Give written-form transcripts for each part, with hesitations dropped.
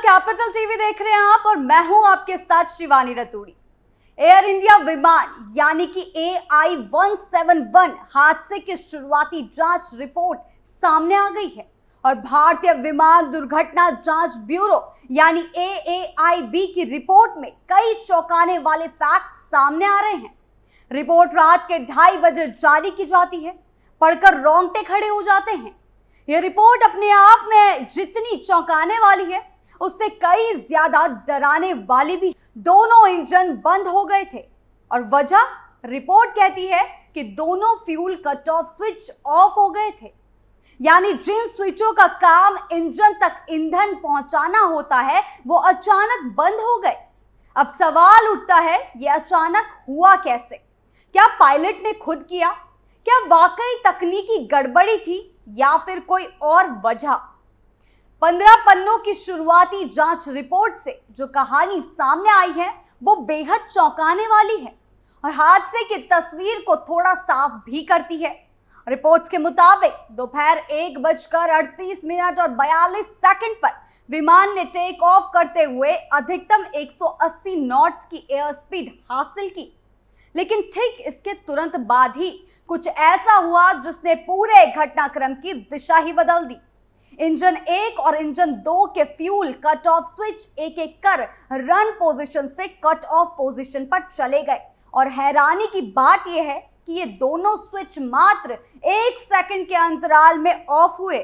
Capital TV देख रहे हैं आप और मैं हूं आपके साथ शिवानी रतूड़ी। एयर इंडिया विमान यानी कि AI-171 हादसे की शुरुआती जांच रिपोर्ट सामने आ गई है और भारतीय विमान दुर्घटना जांच ब्यूरो यानी AAIB की रिपोर्ट में कई चौंकाने वाले फैक्ट सामने आ रहे हैं। रिपोर्ट रात के 2:30 बजे जारी की जाती है, पढ़कर रोंगटे खड़े हो जाते हैं। यह रिपोर्ट अपने आप में जितनी चौंकाने वाली है उससे कई ज्यादा डराने वाली भी। दोनों इंजन बंद हो गए थे और वजह रिपोर्ट कहती है कि दोनों fuel cut off switch off हो गए थे, यानी जिन स्विचों का काम इंजन तक ईंधन पहुंचाना होता है वो अचानक बंद हो गए। अब सवाल उठता है, यह अचानक हुआ कैसे? क्या पायलट ने खुद किया? क्या वाकई तकनीकी गड़बड़ी थी या फिर कोई और वजह? 15 पन्नों की शुरुआती जांच रिपोर्ट से जो कहानी सामने आई है वो बेहद चौंकाने वाली है और हादसे की तस्वीर को थोड़ा साफ भी करती है। रिपोर्ट्स के मुताबिक दोपहर 1:38 और 42 सेकंड पर विमान ने टेक ऑफ करते हुए अधिकतम 180 नॉट्स की एयर स्पीड हासिल की, लेकिन ठीक इसके तुरंत बाद ही कुछ ऐसा हुआ जिसने पूरे घटनाक्रम की दिशा ही बदल दी। इंजन 1 और इंजन 2 के फ्यूल कट ऑफ स्विच एक एक कर रन पोजीशन से कट ऑफ पोजीशन पर चले गए और हैरानी की बात यह है कि ये दोनों स्विच मात्र 1 सेकंड के अंतराल में ऑफ हुए।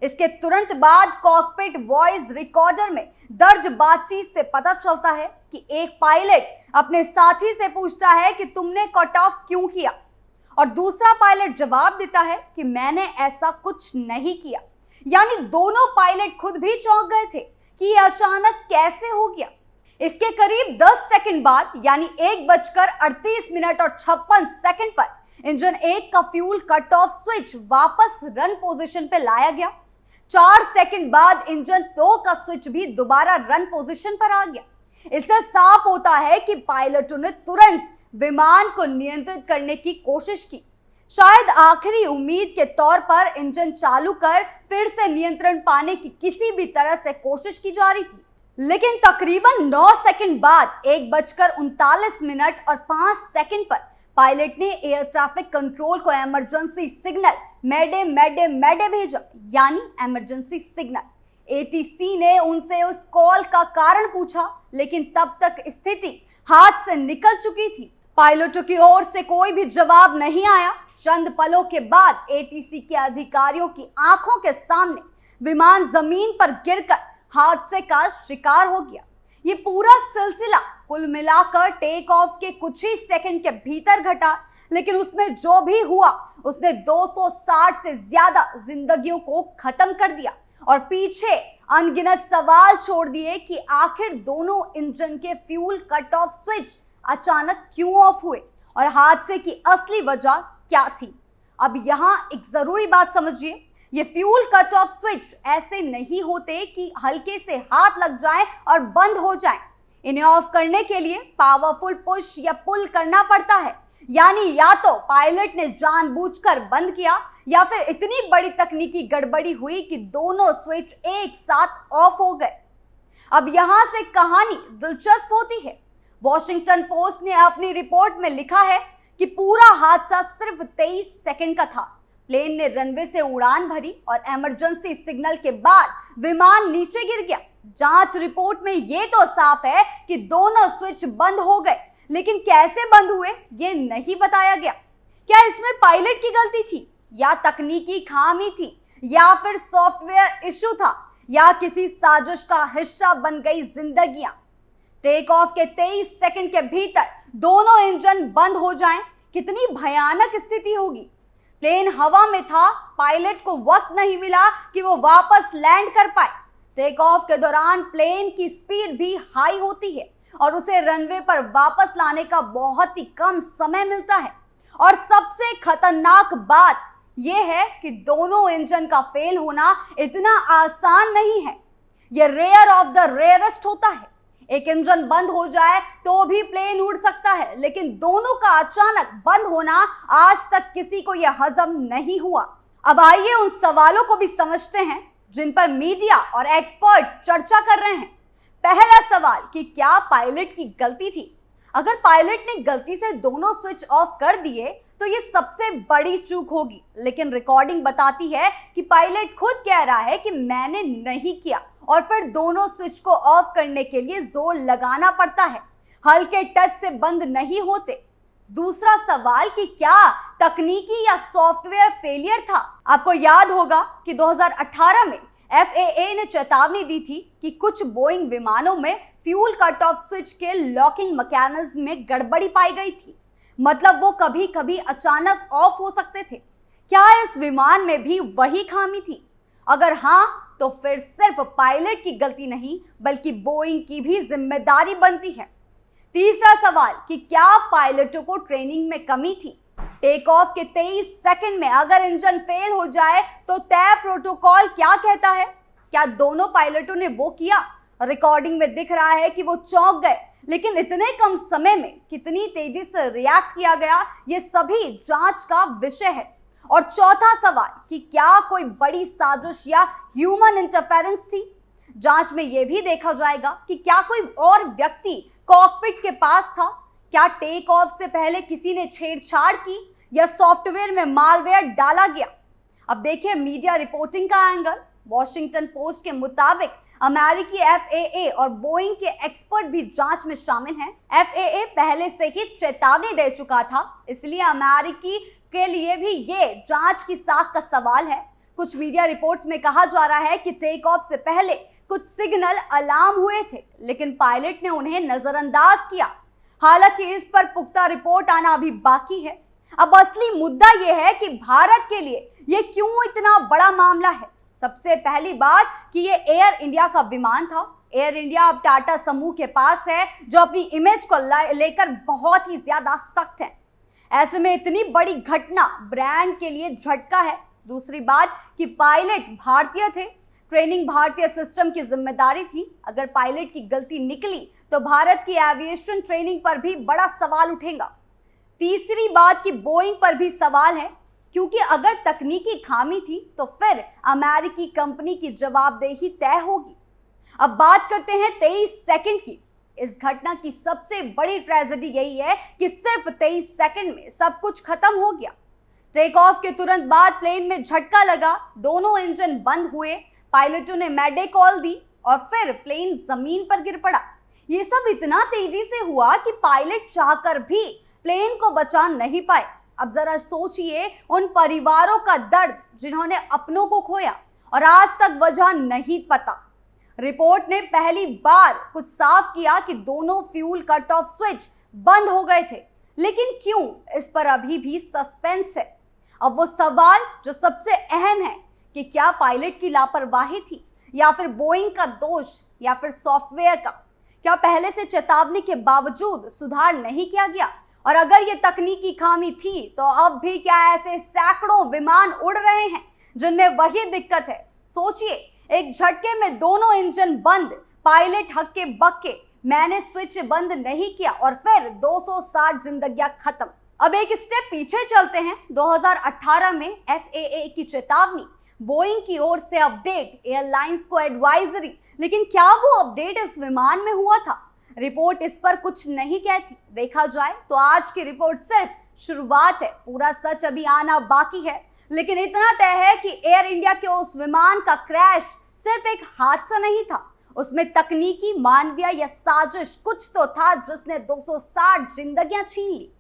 इसके तुरंत बाद कॉकपिट वॉइस रिकॉर्डर में दर्ज बातचीत से पता चलता है कि एक पायलट अपने साथी से पूछता है कि तुमने कट ऑफ क्यों किया, और दूसरा पायलट जवाब देता है कि मैंने ऐसा कुछ नहीं किया। यानी दोनों पायलट खुद भी चौंक गए थे कि यह अचानक कैसे हो गया। इसके करीब 10 सेकंड बाद यानी 1:38 और 56 सेकंड पर इंजन 1 का फ्यूल कट ऑफ स्विच वापस रन पोजीशन पे लाया गया। 4 सेकंड बाद इंजन 2 का स्विच भी दोबारा रन पोजीशन पर आ गया। इससे साफ होता है कि पायलटों ने तुरंत विमान को नियंत्रित करने की कोशिश की। शायद आखिरी उम्मीद के तौर पर इंजन चालू कर फिर से नियंत्रण पाने की किसी भी तरह से कोशिश की जा रही थी, लेकिन तकरीबन 9 सेकंड बाद 1:39 और 5 सेकंड पर पायलट ने एयर ट्रैफिक कंट्रोल को इमरजेंसी सिग्नल मैडे मैडे मैडे भेजा, यानी इमरजेंसी सिग्नल। ATC ने उनसे उस कॉल का कारण पूछा, लेकिन तब तक स्थिति हाथ से निकल चुकी थी। पायलटों की ओर से कोई भी जवाब नहीं आया। चंद पलों के बाद ATC के अधिकारियों की आंखों के सामने विमान जमीन पर गिरकर हादसे का शिकार हो गया। ये पूरा सिलसिला कुल मिलाकर टेक ऑफ के कुछ ही सेकंड के भीतर घटा, लेकिन उसमें जो भी हुआ उसने 260 से ज्यादा जिंदगियों को खत्म कर दिया और पीछे अनगिनत सवाल छोड़ दिए कि आखिर दोनों इंजन के फ्यूल कट ऑफ स्विच अचानक क्यों ऑफ हुए और हादसे की असली वजह क्या थी। अब यहाँ एक जरूरी बात समझिए, ये फ्यूल कट ऑफ स्विच ऐसे नहीं होते कि हल्के से हाथ लग जाए और बंद हो जाए। इन्हें ऑफ करने के लिए पावरफुल पुश या पुल करना पड़ता है, यानी या तो पायलट ने जानबूझकर बंद किया या फिर इतनी बड़ी तकनीकी गड़बड़ी हुई कि दोनों स्विच एक साथ ऑफ हो गए। अब यहां से कहानी दिलचस्प होती है। वॉशिंगटन पोस्ट ने अपनी रिपोर्ट में लिखा है कि पूरा हादसा सिर्फ 23 सेकंड का था। प्लेन ने रनवे से उड़ान भरी और इमरजेंसी सिग्नल के बाद विमान नीचे गिर गया। जांच रिपोर्ट में यह तो साफ है कि दोनों स्विच बंद हो गए, लेकिन कैसे बंद हुए ये नहीं बताया गया। क्या इसमें पायलट की गलती थी या तकनीकी खामी थी या फिर सॉफ्टवेयर इशू था या किसी साजिश का हिस्सा बन गई जिंदगियां? टेक ऑफ के 23 सेकंड के भीतर दोनों इंजन बंद हो जाएं, कितनी भयानक स्थिति होगी। प्लेन हवा में था, पायलट को वक्त नहीं मिला कि वो वापस लैंड कर पाए। टेक ऑफ के दौरान प्लेन की स्पीड भी हाई होती है और उसे रनवे पर वापस लाने का बहुत ही कम समय मिलता है। और सबसे खतरनाक बात यह है कि दोनों इंजन का फेल होना इतना आसान नहीं है। यह रेयर ऑफ द रेयरेस्ट होता है। एक इंजन बंद हो जाए तो भी प्लेन उड़ सकता है, लेकिन दोनों का अचानक बंद होना आज तक किसी को यह हजम नहीं हुआ। अब आइए उन सवालों को भी समझते हैं जिन पर मीडिया और एक्सपर्ट चर्चा कर रहे हैं। पहला सवाल कि क्या पायलट की गलती थी? अगर पायलट ने गलती से दोनों स्विच ऑफ कर दिए तो ये सबसे बड़ी चूक होगी, लेकिन रिकॉर्डिंग बताती है कि पायलट खुद कह रहा है कि मैंने नहीं किया और फिर दोनों स्विच को ऑफ करने के लिए जोर लगाना पड़ता है, हल्के टच से बंद नहीं होते। दूसरा सवाल कि क्या तकनीकी या सॉफ्टवेयर फेलियर था? आपको याद होगा कि 2018 में FAA ने चेतावनी दी थी कि कुछ बोइंग विमानों में फ्यूल कट ऑफ स्विच के लॉकिंग मैकेनिज्म में गड़बड़ी पाई गई थी, मतलब वो कभी कभी अचानक ऑफ हो सकते थे। क्या इस विमान में भी वही खामी थी? अगर हाँ, तो फिर सिर्फ पायलट की गलती नहीं बल्कि बोइंग की भी जिम्मेदारी बनती है। तीसरा सवाल कि क्या पायलटों को ट्रेनिंग में कमी थी? टेक ऑफ के 23 सेकंड में अगर इंजन फेल हो जाए तो तय प्रोटोकॉल क्या कहता है? क्या दोनों पायलटों ने वो किया? रिकॉर्डिंग में दिख रहा है कि वो चौंक गए, लेकिन इतने कम समय में कितनी तेजी से रिएक्ट किया गया, ये सभी जांच का विषय है। और चौथा सवाल कि क्या कोई बड़ी साजिश या ह्यूमन इंटरफेरेंस थी? जांच में यह भी देखा जाएगा कि क्या कोई और व्यक्ति कॉकपिट के पास था, क्या टेक ऑफ से पहले किसी ने छेड़छाड़ की या सॉफ्टवेयर में मालवेयर डाला गया। अब देखिए मीडिया रिपोर्टिंग का एंगल। वॉशिंगटन पोस्ट के मुताबिक अमेरिकी FAA और बोइंग के एक्सपर्ट भी जांच में शामिल हैं। FAA पहले से ही चेतावनी दे चुका था, इसलिए अमेरिकी के लिए भी ये जांच की साख का सवाल है। कुछ मीडिया रिपोर्ट्स में कहा जा रहा है कि टेक ऑफ से पहले कुछ सिग्नल अलार्म हुए थे, लेकिन पायलट ने उन्हें नजरअंदाज किया। हालांकि इस पर पुख्ता रिपोर्ट आना अभी बाकी है। अब असली मुद्दा यह है कि भारत के लिए यह क्यों इतना बड़ा मामला है। सबसे पहली बात कि ये एयर इंडिया का विमान था। एयर इंडिया अब टाटा समूह के पास है, जो अपनी इमेज को लेकर बहुत ही ज्यादा सख्त है। ऐसे में इतनी बड़ी घटना ब्रांड के लिए झटका है। दूसरी बात कि पायलट भारतीय थे, ट्रेनिंग भारतीय सिस्टम की जिम्मेदारी थी। अगर पायलट की गलती निकली तो भारत की एविएशन ट्रेनिंग पर भी बड़ा सवाल उठेगा। तीसरी बात कि बोइंग पर भी सवाल है, क्योंकि अगर तकनीकी खामी थी तो फिर अमेरिकी कंपनी की जवाबदेही तय होगी। अब बात करते हैं 23 सेकंड की। इस घटना की सबसे बड़ी ट्रेजेडी यही है कि सिर्फ 23 सेकंड में सब कुछ खत्म हो गया। टेक ऑफ के तुरंत बाद प्लेन में झटका लगा, दोनों इंजन बंद हुए, पायलटों ने मैडे कॉल दी और फिर प्लेन जमीन पर गिर पड़ा। ये सब इतना तेजी से हुआ कि पायलट चाहकर भी प्लेन को बचा नहीं पाए। अब जरा सोचिए उन परिवारों का दर्द जिन्होंने अपनों को खोया और आज तक वजह नहीं पता। रिपोर्ट ने पहली बार कुछ साफ किया कि दोनों फ्यूल कट ऑफ स्विच बंद हो गए थे, लेकिन क्यों, इस पर अभी भी सस्पेंस है। अब वो सवाल जो सबसे अहम है कि क्या पायलट की लापरवाही थी या फिर बोइंग का दोष या फिर सॉफ्टवेयर का? क्या पहले से चेतावनी के बावजूद सुधार नहीं किया गया? और अगर ये तकनीकी खामी थी तो अब भी क्या ऐसे सैकड़ों विमान उड़ रहे हैं जिनमें वही दिक्कत है? सोचिए, एक झटके में दोनों इंजन बंद, पायलट हक्के बक्के, मैंने स्विच बंद नहीं किया और फिर 260 जिंदगियां खत्म। अब एक स्टेप पीछे चलते हैं। 2018 में FAA की चेतावनी, बोइंग की ओर से अपडेट, एयरलाइंस को एडवाइजरी, लेकिन क्या वो अपडेट इस विमान में हुआ था? रिपोर्ट इस पर कुछ नहीं कहती। देखा जाए तो आज की रिपोर्ट सिर्फ शुरुआत है, पूरा सच अभी आना बाकी है। लेकिन इतना तय है कि एयर इंडिया के उस विमान का क्रैश सिर्फ एक हादसा नहीं था, उसमें तकनीकी, मानवीय या साजिश कुछ तो था जिसने 260 जिंदगियां छीन ली।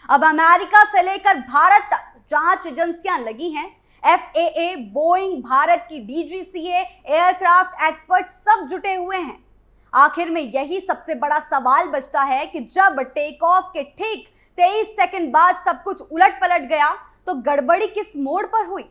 अब अमेरिका से लेकर भारत तक जांच एजेंसियां लगी हैं। FAA, बोइंग, भारत की DGCA, एयरक्राफ्ट एक्सपर्ट सब जुटे हुए हैं। आखिर में यही सबसे बड़ा सवाल बचता है कि जब टेक ऑफ के ठीक 23 सेकंड बाद सब कुछ उलट पलट गया तो गड़बड़ी किस मोड़ पर हुई?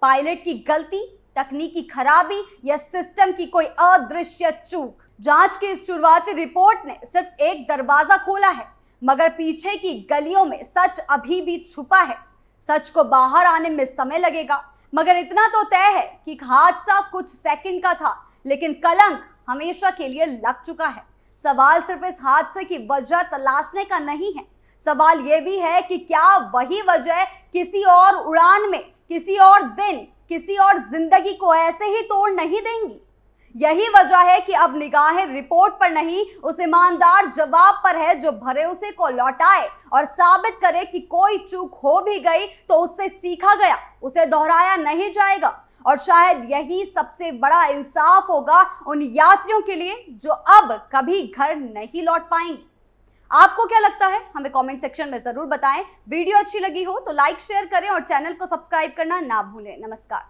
पायलट की गलती, तकनीकी खराबी या सिस्टम की कोई अदृश्य चूक? जांच की शुरुआती रिपोर्ट ने सिर्फ एक दरवाजा खोला है, मगर पीछे की गलियों में सच अभी भी छुपा है। सच को बाहर आने में समय लगेगा, मगर इतना तो तय है कि हादसा कुछ सेकंड का था, लेकिन कलंक हमेशा के लिए लग चुका है। सवाल सिर्फ इस हादसे की वजह तलाशने का नहीं है, सवाल यह भी है कि क्या वही वजह किसी और उड़ान में, किसी और दिन, किसी और जिंदगी को ऐसे ही तोड़ नहीं देंगी। यही वजह है कि अब निगाहें रिपोर्ट पर नहीं, उस ईमानदार जवाब पर है जो भरोसे को लौटाए और साबित करे कि कोई चूक हो भी गई तो उससे सीखा गया, उसे दोहराया नहीं जाएगा। और शायद यही सबसे बड़ा इंसाफ होगा उन यात्रियों के लिए जो अब कभी घर नहीं लौट पाएंगे। आपको क्या लगता है, हमें कमेंट सेक्शन में जरूर बताएं। वीडियो अच्छी लगी हो तो लाइक शेयर करें और चैनल को सब्सक्राइब करना ना भूलें। नमस्कार।